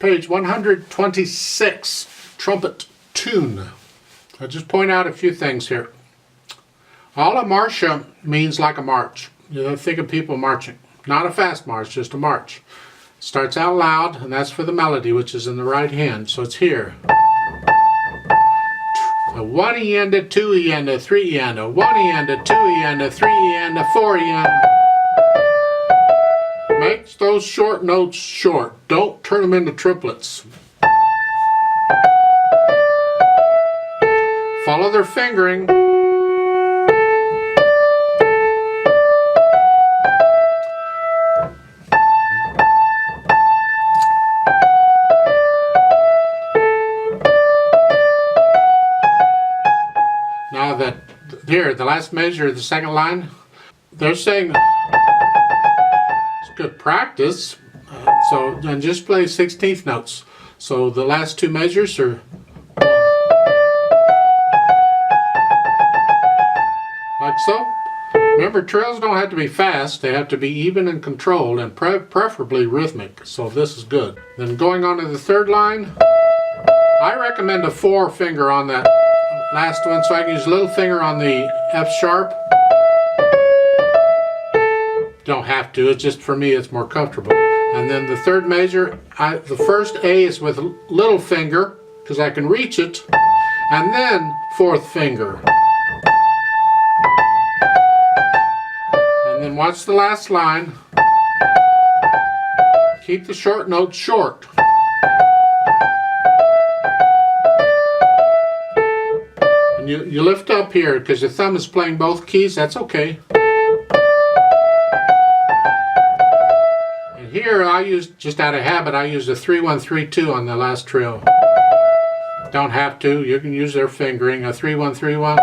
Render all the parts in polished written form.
page 126, Trumpet Tune. I'll just point out a few things here. Alla marcia means like a march. You know, think of people marching. Not a fast march, just a march. Starts out loud, and that's for the melody, which is in the right hand. So it's here. A 1 E and a 2 E and a 3 E and a 1 E and a 2 E and a 3 E and a 4 E and. Makes those short notes short. Don't turn them into triplets. Follow their fingering. Now that here, the last measure, the second line, they're saying it's good practice. And just play 16th notes. So the last two measures are like so. Remember, trills don't have to be fast. They have to be even and controlled, and preferably rhythmic. So this is good. Then going on to the third line, I recommend a 4 finger on that last one, so I can use a little finger on the F sharp. Don't have to, it's just for me it's more comfortable. And then the third measure, the first A is with little finger, because I can reach it, and then 4th finger. And then watch the last line. Keep the short notes short. And you lift up here, because your thumb is playing both keys, that's okay. Here I use, just out of habit, I use a 3-1-3-2 on the last trill. Don't have to, you can use their fingering, a 3-1-3-1.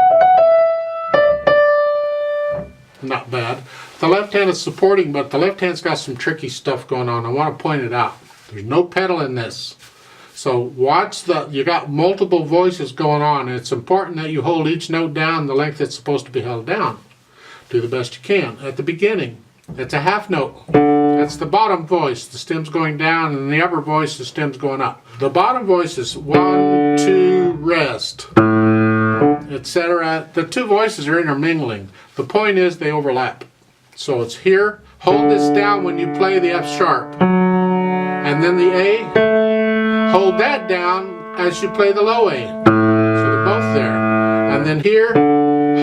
Not bad. The left hand is supporting, but the left hand's got some tricky stuff going on. I want to point it out. There's no pedal in this. So watch you got multiple voices going on, and it's important that you hold each note down the length it's supposed to be held down. Do the best you can. At the beginning, it's a half note. That's the bottom voice, the stem's going down, and the upper voice, the stem's going up. The bottom voice is 1, 2, rest, etc. The two voices are intermingling. The point is they overlap. So it's here, hold this down when you play the F sharp. And then the A, hold that down as you play the low A. So they're both there. And then here,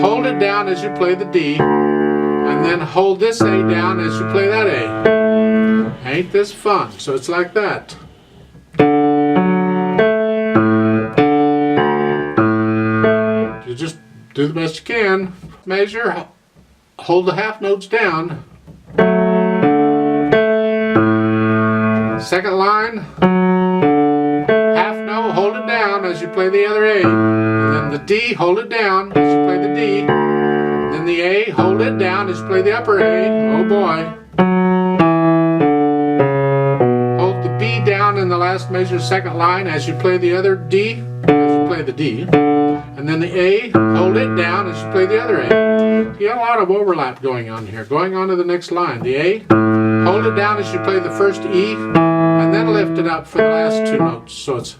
hold it down as you play the D. And then hold this A down as you play that A. Ain't this fun? So it's like that. You just do the best you can. Measure, hold the half notes down. Second line, half note, hold it down as you play the other A. And then the D, hold it down as you play the D. Then the A, hold it down as you play the upper A. Oh boy. Hold the B down in the last measure, second line, as you play the other D, as you play the D. And then the A, hold it down as you play the other A. You got a lot of overlap going on here. Going on to the next line. The A, hold it down as you play the first E, and then lift it up for the last two notes. So it's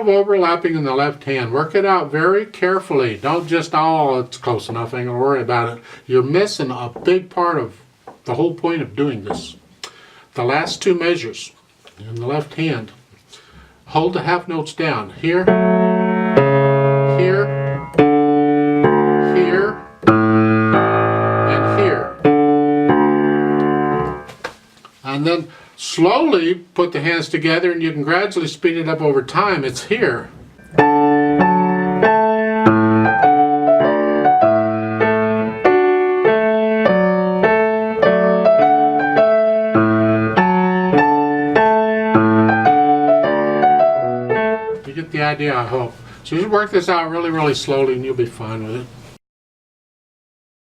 overlapping in the left hand. Work it out very carefully. Don't just, oh, it's close enough, I ain't gonna worry about it. You're missing a big part of the whole point of doing this. The last two measures in the left hand. Hold the half notes down. Here, here, here, and here. And then slowly put the hands together, and you can gradually speed it up over time. It's here. You get the idea, I hope. So just work this out really, really slowly, and you'll be fine with it.